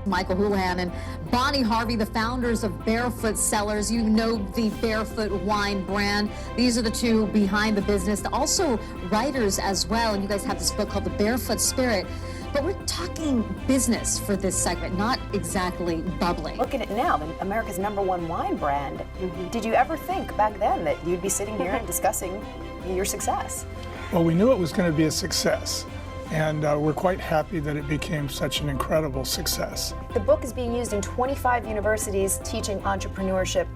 Michael Houlihan and Bonnie Harvey, the founders of Barefoot Cellars. You know the Barefoot wine brand. These are the two behind the business. Also writers as well, and you guys have this book called The Barefoot Spirit. But we're talking business for this segment, not exactly bubbling. Look at it now, America's #1 wine brand. Did you ever think back then that you'd be sitting here and discussing your success? Well, we knew it was going to be a success, and we're quite happy that it became such an incredible success. The book is being used in 25 universities teaching entrepreneurship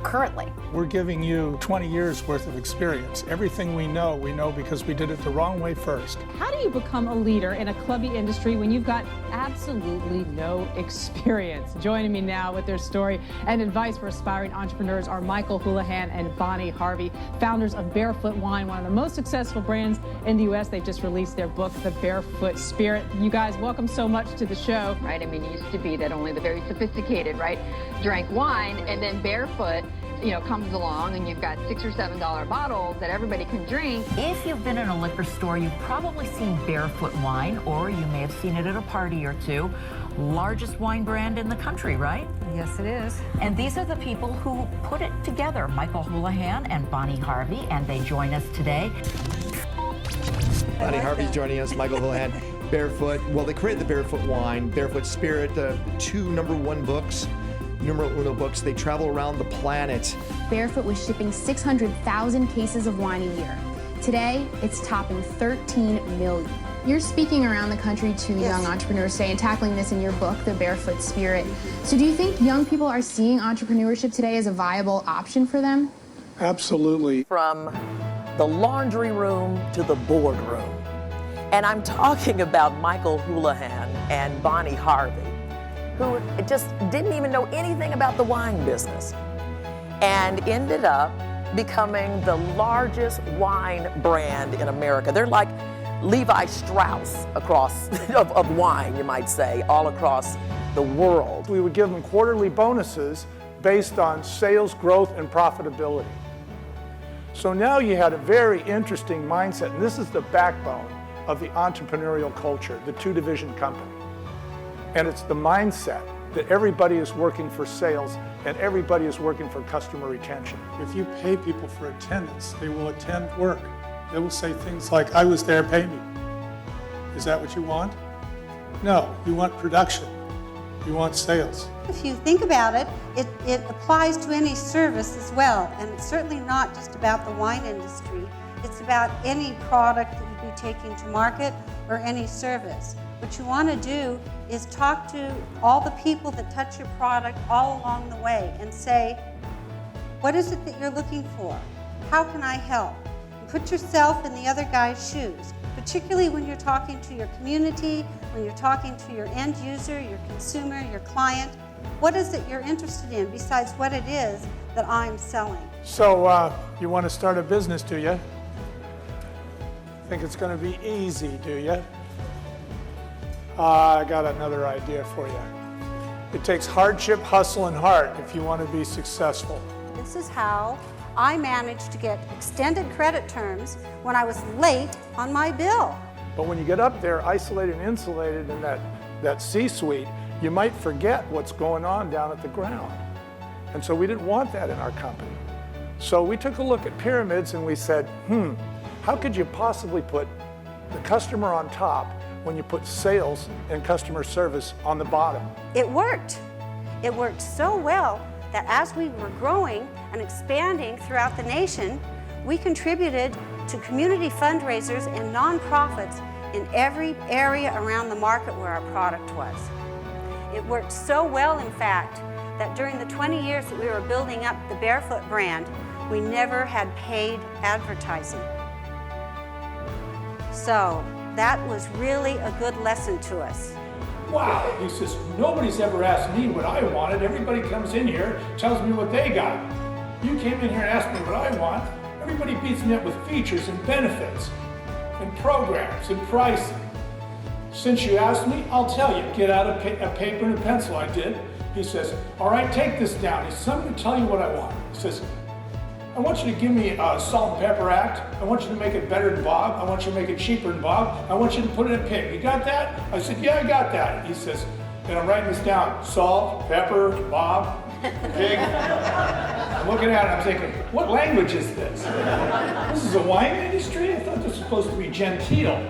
currently. We're giving you 20 years worth of experience. Everything we know because we did it the wrong way first. How do you become a leader in a clubby industry when you've got absolutely no experience? Joining me now with their story and advice for aspiring entrepreneurs are Michael Houlihan and Bonnie Harvey, founders of Barefoot Wine, one of the most successful brands in the U.S. They've just released their book, The Barefoot Spirit. You guys, welcome so much to the show. Right, I mean, it used to be that only the very sophisticated, right, drank wine, and then Barefoot, comes along and you've got $6 or $7 bottles that everybody can drink. If you've been in a liquor store, you've probably seen Barefoot wine, or you may have seen it at a party or two. Largest wine brand in the country, right? Yes, it is. And these are the people who put it together, Michael Houlihan and Bonnie Harvey, and they join us today. Bonnie Harvey's joining us, Michael Houlihan. Barefoot, well, they created the Barefoot wine, Barefoot Spirit, 2 #1 books. Numero uno books. They travel around the planet. Barefoot was shipping 600,000 cases of wine a year. Today, it's topping 13 million. You're speaking around the country to young entrepreneurs today and tackling this in your book, The Barefoot Spirit. So do you think young people are seeing entrepreneurship today as a viable option for them? Absolutely. From the laundry room to the boardroom. And I'm talking about Michael Houlihan and Bonnie Harvey, who just didn't even know anything about the wine business and ended up becoming the largest wine brand in America. They're like Levi Strauss of wine, you might say, all across the world. We would give them quarterly bonuses based on sales growth and profitability. So now you had a very interesting mindset, and this is the backbone of the entrepreneurial culture, the two-division company. And it's the mindset that everybody is working for sales and everybody is working for customer retention. If you pay people for attendance, they will attend work. They will say things like, I was there, pay me. Is that what you want? No, you want production. You want sales. If you think about it, it applies to any service as well. And it's certainly not just about the wine industry. It's about any product that you'd be taking to market or any service. What you want to do is talk to all the people that touch your product all along the way and say, what is it that you're looking for? How can I help? And put yourself in the other guy's shoes, particularly when you're talking to your community, when you're talking to your end user, your consumer, your client. What is it you're interested in besides what it is that I'm selling? So you want to start a business, do you? Think it's going to be easy, do you? I got another idea for you. It takes hardship, hustle, and heart if you want to be successful. This is how I managed to get extended credit terms when I was late on my bill. But when you get up there, isolated and insulated in that C-suite, you might forget what's going on down at the ground. And so we didn't want that in our company. So we took a look at pyramids and we said, how could you possibly put the customer on top when you put sales and customer service on the bottom? It worked. It worked so well that as we were growing and expanding throughout the nation, we contributed to community fundraisers and nonprofits in every area around the market where our product was. It worked so well, in fact, that during the 20 years that we were building up the Barefoot brand, we never had paid advertising. So that was really a good lesson to us. Wow, he says, nobody's ever asked me what I wanted. Everybody comes in here, tells me what they got. You came in here and asked me what I want. Everybody beats me up with features and benefits and programs and pricing. Since you asked me, I'll tell you. Get out a paper and a pencil. I did. He says, all right, take this down. He says, I'm going to tell you what I want. He says, I want you to give me a Salt and Pepper Act. I want you to make it better than Bob. I want you to make it cheaper than Bob. I want you to put it in pig. You got that? I said, yeah, I got that. He says, And I'm writing this down. Salt, pepper, Bob, pig. I'm looking at it, I'm thinking, what language is this? This is a wine industry? I thought this was supposed to be genteel.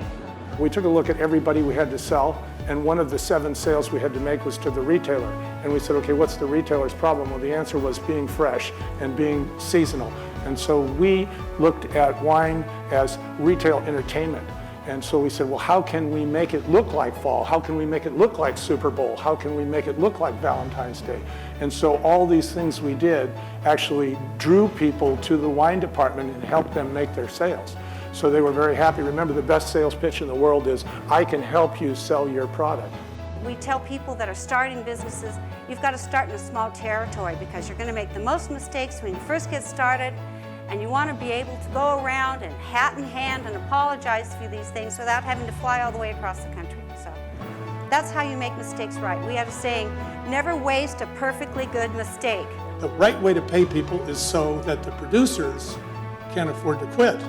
We took a look at everybody we had to sell, and one of the 7 sales we had to make was to the retailer. And we said, okay, what's the retailer's problem? Well, the answer was being fresh and being seasonal. And so we looked at wine as retail entertainment. And so we said, well, how can we make it look like fall? How can we make it look like Super Bowl? How can we make it look like Valentine's Day? And so all these things we did actually drew people to the wine department and helped them make their sales. So they were very happy. Remember, the best sales pitch in the world is, I can help you sell your product. We tell people that are starting businesses, you've got to start in a small territory because you're going to make the most mistakes when you first get started, and you want to be able to go around and hat in hand and apologize for these things without having to fly all the way across the country. So that's how you make mistakes right. We have a saying, never waste a perfectly good mistake. The right way to pay people is so that the producers can't afford to quit,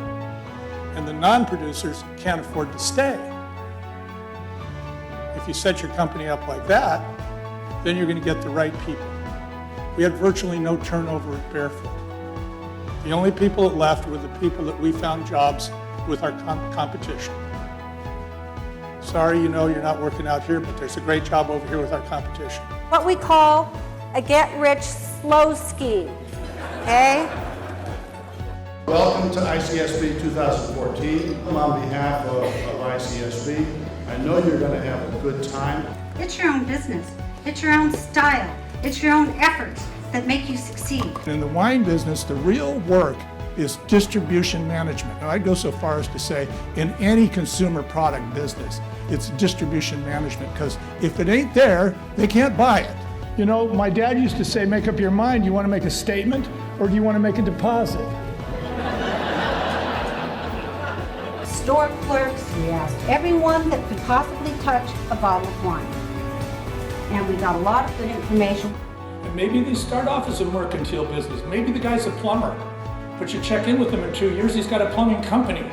and the non-producers can't afford to stay. If you set your company up like that, then you're going to get the right people. We had virtually no turnover at Barefoot. The only people that left were the people that we found jobs with our competition. Sorry, you know you're not working out here, but there's a great job over here with our competition. What we call a get-rich slow scheme, okay? Welcome to ICSB 2014. I'm on behalf of ICSB. I know you're going to have a good time. It's your own business. It's your own style. It's your own efforts that make you succeed. In the wine business, the real work is distribution management. Now, I'd go so far as to say in any consumer product business, it's distribution management, because if it ain't there, they can't buy it. You know, my dad used to say, make up your mind, you want to make a statement or do you want to make a deposit? Store clerks, we asked everyone that could possibly touch a bottle of wine. And we got a lot of good information. And maybe they start off as a mercantile business. Maybe the guy's a plumber, but you check in with him in 2 years, he's got a plumbing company.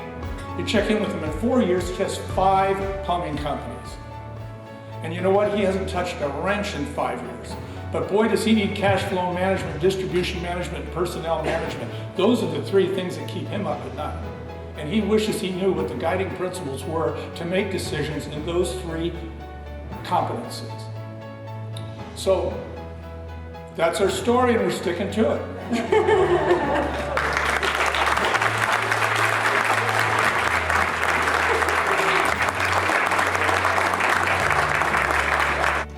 You check in with him in 4 years, he has 5 plumbing companies. And you know what? He hasn't touched a wrench in 5 years. But boy, does he need cash flow management, distribution management, and personnel management. Those are the 3 things that keep him up at night. And he wishes he knew what the guiding principles were to make decisions in those 3 competencies. So that's our story, and we're sticking to it.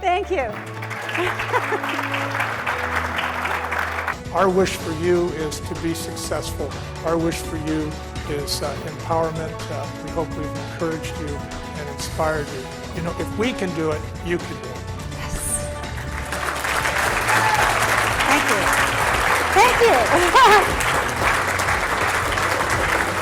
Thank you. Our wish for you is to be successful. Our wish for you is empowerment. We hope we've encouraged you and inspired you. You know, if we can do it, you can do it. Yes. Thank you. Thank you.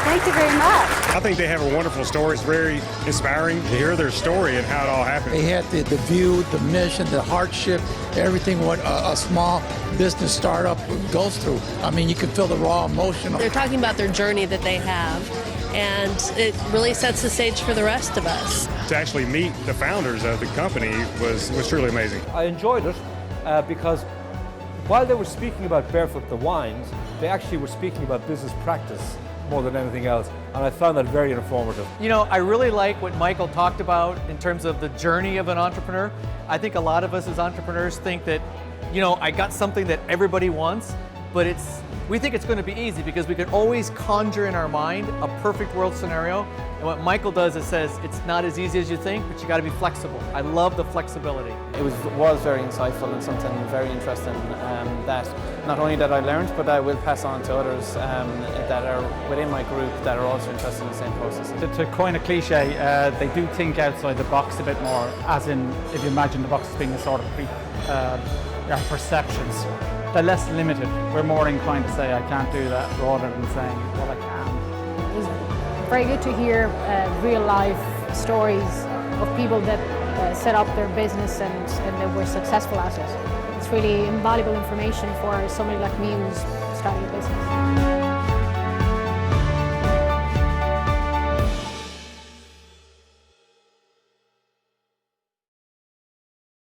Thank you very much. I think they have a wonderful story. It's very inspiring to hear their story and how it all happened. They had the view, the mission, the hardship, everything what a small business startup goes through. I mean, you can feel the raw emotion. They're talking about their journey that they have, and it really sets the stage for the rest of us. To actually meet the founders of the company was truly amazing. I enjoyed it because while they were speaking about Barefoot the wines, they actually were speaking about business practice more than anything else, and I found that very informative. You know, I really like what Michael talked about in terms of the journey of an entrepreneur. I think a lot of us as entrepreneurs think that, you know, I got something that everybody wants, but we think it's going to be easy because we can always conjure in our mind a perfect world scenario. And what Michael does is says it's not as easy as you think, but you got to be flexible. I love the flexibility. It was very insightful and something very interesting that not only that I learned, but I will pass on to others that are within my group that are also interested in the same processes. To coin a cliche, they do think outside the box a bit more, as in if you imagine the box as being a sort of perceptions. They're less limited. We're more inclined to say I can't do that rather than saying, well, I can. It was very good to hear real life stories of people that set up their business and they were successful at it. It's really invaluable information for somebody like me who's starting a business.